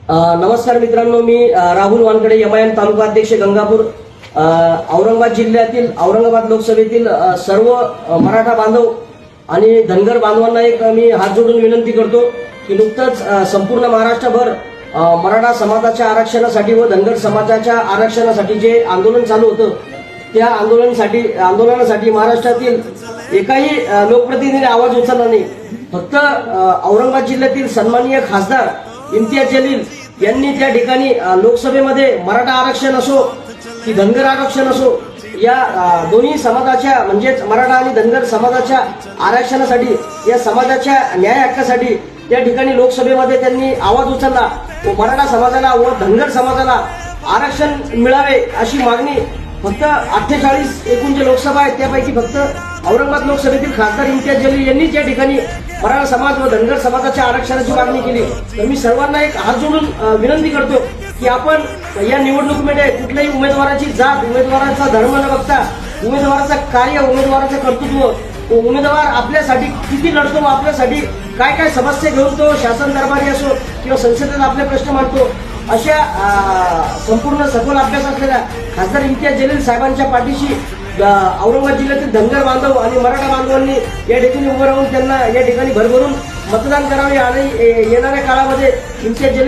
नमस्कार मित्रांनो, मी राहुल वानकडे, एमआयएम तालुका अध्यक्ष गंगापूर, औरंगाबाद जिल्ह्यातील औरंगाबाद लोकसभेतील सर्व मराठा बांधव आणि धनगर बांधवांना एक मी हात जोडून विनंती करतो की नुकतंच संपूर्ण महाराष्ट्रभर मराठा समाजाच्या आरक्षणासाठी व धनगर समाजाच्या आरक्षणासाठी जे आंदोलन चालू होतं त्या आंदोलनासाठी महाराष्ट्रातील एकाही लोकप्रतिनिधीने आवाज उचलला नाही. फक्त औरंगाबाद जिल्ह्यातील सन्माननीय खासदार इम्तियाज जलील यांनी त्या ठिकाणी लोकसभेमध्ये मराठा आरक्षण असो की धनगर आरक्षण असो या दोन्ही समाजाच्या म्हणजेच मराठा आणि धनगर समाजाच्या आरक्षणासाठी या समाजाच्या न्याय हक्कासाठी त्या ठिकाणी लोकसभेमध्ये त्यांनी आवाज उचलला व मराठा समाजाला व धनगर समाजाला आरक्षण मिळावे अशी मागणी फक्त 48 एकूण जे लोकसभा आहेत त्यापैकी फक्त औरंगाबाद लोकसभेतील खासदार इम्तियाज जलील यांनी त्या ठिकाणी मराठा समाज व धनगर समाजाच्या आरक्षणाची मागणी केली. तर मी सर्वांना एक हात जोडून विनंती करतो की आपण या निवडणुकीमध्ये कुठल्याही उमेदवाराची जात, उमेदवाराचा धर्म न बघता उमेदवाराचं कार्य, उमेदवाराचं कर्तृत्व, उमेदवार आपल्यासाठी किती लढतो व आपल्यासाठी काय काय समस्या घेऊन तो शासन दरबारी असो किंवा संसदेत आपले प्रश्न मांडतो अशा संपूर्ण सखोल अभ्यास असलेल्या खासदार इम्तियाज जलील साहेबांच्या पाठीशी औरंगाबाद जिल्ह्यातील धनगर बांधव आणि मराठा बांधवांनी या ठिकाणी उभं राहून त्यांना या ठिकाणी भरभरून मतदान करावे आणि येणाऱ्या काळामध्ये इम्तियाज जलील